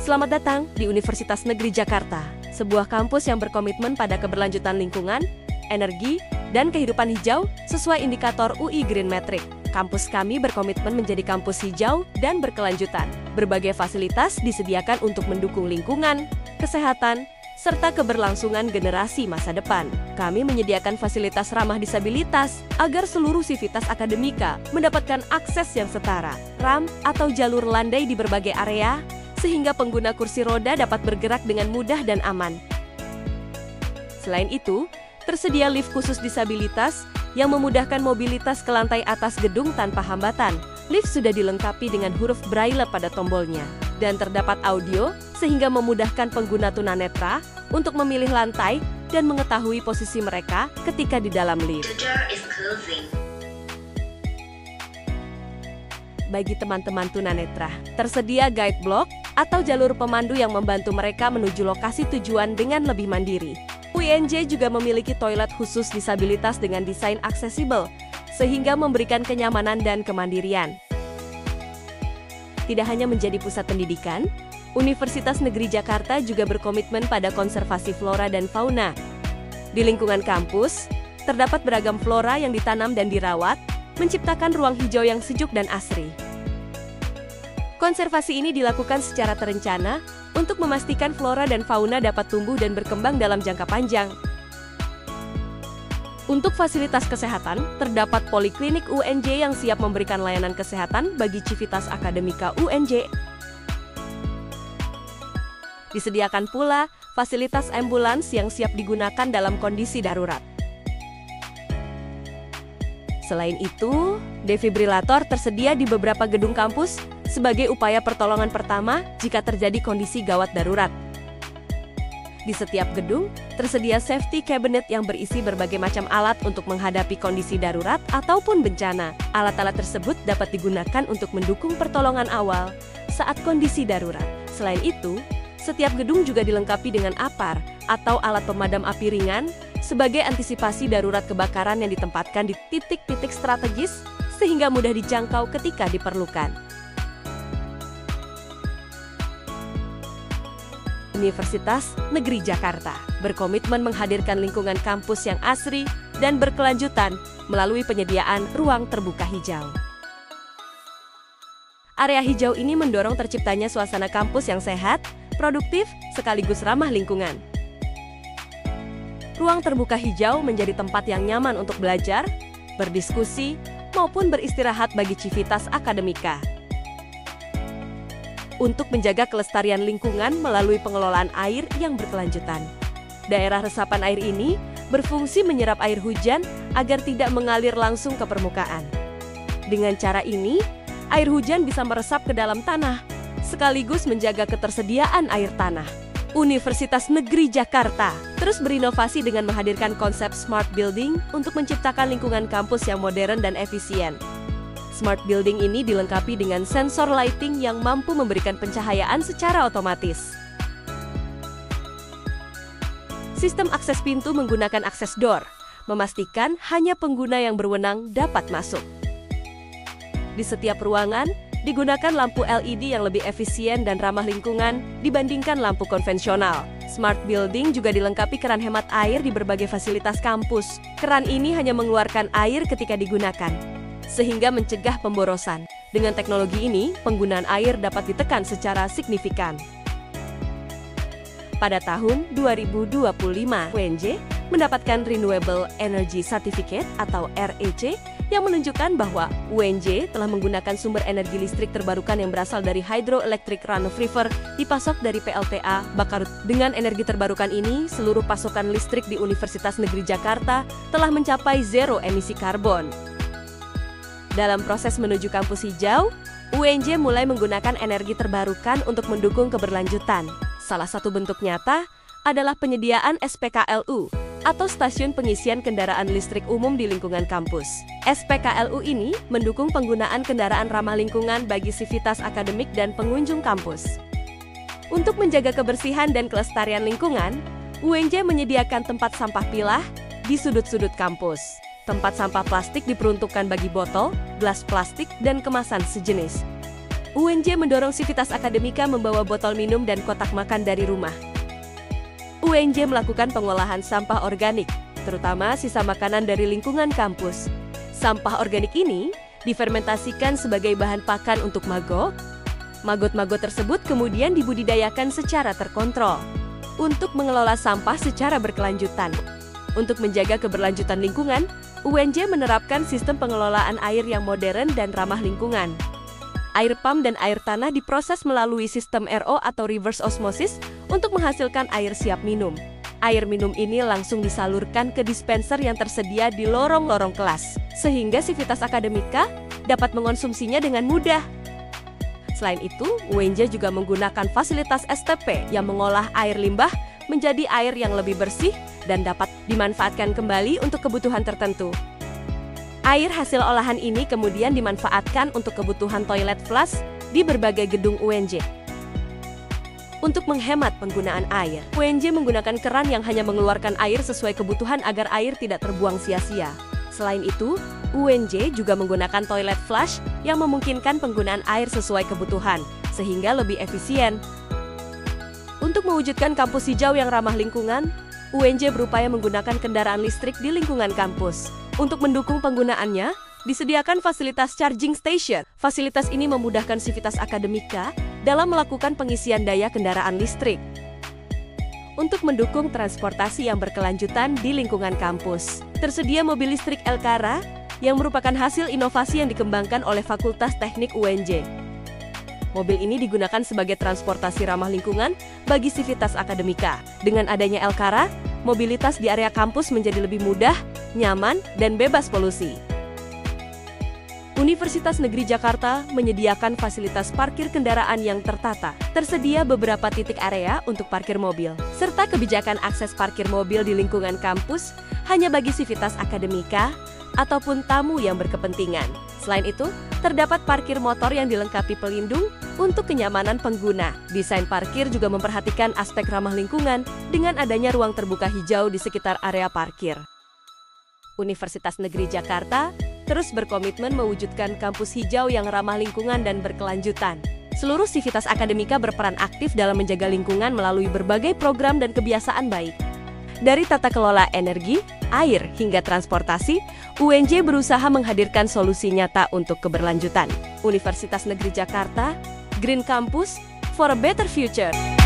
Selamat datang di Universitas Negeri Jakarta, sebuah kampus yang berkomitmen pada keberlanjutan lingkungan, energi, dan kehidupan hijau sesuai indikator UI Green Metric. Kampus kami berkomitmen menjadi kampus hijau dan berkelanjutan. Berbagai fasilitas disediakan untuk mendukung lingkungan, kesehatan, serta keberlangsungan generasi masa depan. Kami menyediakan fasilitas ramah disabilitas agar seluruh sivitas akademika mendapatkan akses yang setara, ramp atau jalur landai di berbagai area, sehingga pengguna kursi roda dapat bergerak dengan mudah dan aman. Selain itu, tersedia lift khusus disabilitas yang memudahkan mobilitas ke lantai atas gedung tanpa hambatan. Lift sudah dilengkapi dengan huruf braille pada tombolnya, dan terdapat audio sehingga memudahkan pengguna tunanetra untuk memilih lantai dan mengetahui posisi mereka ketika di dalam lift. Bagi teman-teman tunanetra, tersedia guide block atau jalur pemandu yang membantu mereka menuju lokasi tujuan dengan lebih mandiri. UNJ juga memiliki toilet khusus disabilitas dengan desain aksesibel, sehingga memberikan kenyamanan dan kemandirian. Tidak hanya menjadi pusat pendidikan, Universitas Negeri Jakarta juga berkomitmen pada konservasi flora dan fauna. Di lingkungan kampus, terdapat beragam flora yang ditanam dan dirawat, menciptakan ruang hijau yang sejuk dan asri. Konservasi ini dilakukan secara terencana untuk memastikan flora dan fauna dapat tumbuh dan berkembang dalam jangka panjang. Untuk fasilitas kesehatan, terdapat poliklinik UNJ yang siap memberikan layanan kesehatan bagi civitas akademika UNJ. Disediakan pula fasilitas ambulans yang siap digunakan dalam kondisi darurat. Selain itu, defibrilator tersedia di beberapa gedung kampus sebagai upaya pertolongan pertama jika terjadi kondisi gawat darurat. Di setiap gedung, tersedia safety cabinet yang berisi berbagai macam alat untuk menghadapi kondisi darurat ataupun bencana. Alat-alat tersebut dapat digunakan untuk mendukung pertolongan awal saat kondisi darurat. Selain itu, setiap gedung juga dilengkapi dengan APAR atau alat pemadam api ringan sebagai antisipasi darurat kebakaran yang ditempatkan di titik-titik strategis sehingga mudah dijangkau ketika diperlukan. Universitas Negeri Jakarta berkomitmen menghadirkan lingkungan kampus yang asri dan berkelanjutan melalui penyediaan ruang terbuka hijau. Area hijau ini mendorong terciptanya suasana kampus yang sehat, produktif, sekaligus ramah lingkungan. Ruang terbuka hijau menjadi tempat yang nyaman untuk belajar, berdiskusi, maupun beristirahat bagi civitas akademika. Untuk menjaga kelestarian lingkungan melalui pengelolaan air yang berkelanjutan. Daerah resapan air ini berfungsi menyerap air hujan agar tidak mengalir langsung ke permukaan. Dengan cara ini, air hujan bisa meresap ke dalam tanah, sekaligus menjaga ketersediaan air tanah. Universitas Negeri Jakarta terus berinovasi dengan menghadirkan konsep smart building untuk menciptakan lingkungan kampus yang modern dan efisien. Smart building ini dilengkapi dengan sensor lighting yang mampu memberikan pencahayaan secara otomatis. Sistem akses pintu menggunakan akses door, memastikan hanya pengguna yang berwenang dapat masuk. Di setiap ruangan, digunakan lampu LED yang lebih efisien dan ramah lingkungan dibandingkan lampu konvensional. Smart building juga dilengkapi keran hemat air di berbagai fasilitas kampus. Keran ini hanya mengeluarkan air ketika digunakan, sehingga mencegah pemborosan. Dengan teknologi ini, penggunaan air dapat ditekan secara signifikan. Pada tahun 2025, UNJ mendapatkan Renewable Energy Certificate atau REC yang menunjukkan bahwa UNJ telah menggunakan sumber energi listrik terbarukan yang berasal dari Hydroelectric Run of River dipasok dari PLTA Bakarut. Dengan energi terbarukan ini, seluruh pasokan listrik di Universitas Negeri Jakarta telah mencapai zero emisi karbon. Dalam proses menuju kampus hijau, UNJ mulai menggunakan energi terbarukan untuk mendukung keberlanjutan. Salah satu bentuk nyata adalah penyediaan SPKLU atau Stasiun Pengisian Kendaraan Listrik Umum di lingkungan kampus. SPKLU ini mendukung penggunaan kendaraan ramah lingkungan bagi sivitas akademik dan pengunjung kampus. Untuk menjaga kebersihan dan kelestarian lingkungan, UNJ menyediakan tempat sampah pilah di sudut-sudut kampus. Tempat sampah plastik diperuntukkan bagi botol, gelas plastik, dan kemasan sejenis. UNJ mendorong Civitas Akademika membawa botol minum dan kotak makan dari rumah. UNJ melakukan pengolahan sampah organik, terutama sisa makanan dari lingkungan kampus. Sampah organik ini difermentasikan sebagai bahan pakan untuk maggot. Maggot-maggot tersebut kemudian dibudidayakan secara terkontrol untuk mengelola sampah secara berkelanjutan. Untuk menjaga keberlanjutan lingkungan, UNJ menerapkan sistem pengelolaan air yang modern dan ramah lingkungan. Air pam dan air tanah diproses melalui sistem RO atau reverse osmosis untuk menghasilkan air siap minum. Air minum ini langsung disalurkan ke dispenser yang tersedia di lorong-lorong kelas, sehingga Civitas Akademika dapat mengonsumsinya dengan mudah. Selain itu, UNJ juga menggunakan fasilitas STP yang mengolah air limbah menjadi air yang lebih bersih dan dapat dimanfaatkan kembali untuk kebutuhan tertentu. Air hasil olahan ini kemudian dimanfaatkan untuk kebutuhan toilet flush di berbagai gedung UNJ. Untuk menghemat penggunaan air, UNJ menggunakan keran yang hanya mengeluarkan air sesuai kebutuhan agar air tidak terbuang sia-sia. Selain itu, UNJ juga menggunakan toilet flush yang memungkinkan penggunaan air sesuai kebutuhan, sehingga lebih efisien. Untuk mewujudkan kampus hijau yang ramah lingkungan, UNJ berupaya menggunakan kendaraan listrik di lingkungan kampus. Untuk mendukung penggunaannya, disediakan fasilitas charging station. Fasilitas ini memudahkan Civitas Akademika dalam melakukan pengisian daya kendaraan listrik. Untuk mendukung transportasi yang berkelanjutan di lingkungan kampus, tersedia mobil listrik Elkara yang merupakan hasil inovasi yang dikembangkan oleh Fakultas Teknik UNJ. Mobil ini digunakan sebagai transportasi ramah lingkungan bagi Civitas Akademika. Dengan adanya Elkara, mobilitas di area kampus menjadi lebih mudah, nyaman, dan bebas polusi. Universitas Negeri Jakarta menyediakan fasilitas parkir kendaraan yang tertata. Tersedia beberapa titik area untuk parkir mobil, serta kebijakan akses parkir mobil di lingkungan kampus hanya bagi Civitas Akademika ataupun tamu yang berkepentingan. Selain itu, terdapat parkir motor yang dilengkapi pelindung untuk kenyamanan pengguna. Desain parkir juga memperhatikan aspek ramah lingkungan dengan adanya ruang terbuka hijau di sekitar area parkir. Universitas Negeri Jakarta terus berkomitmen mewujudkan kampus hijau yang ramah lingkungan dan berkelanjutan. Seluruh Civitas Akademika berperan aktif dalam menjaga lingkungan melalui berbagai program dan kebiasaan baik. Dari tata kelola energi, air, hingga transportasi, UNJ berusaha menghadirkan solusi nyata untuk keberlanjutan. Universitas Negeri Jakarta, Green Campus for a Better Future.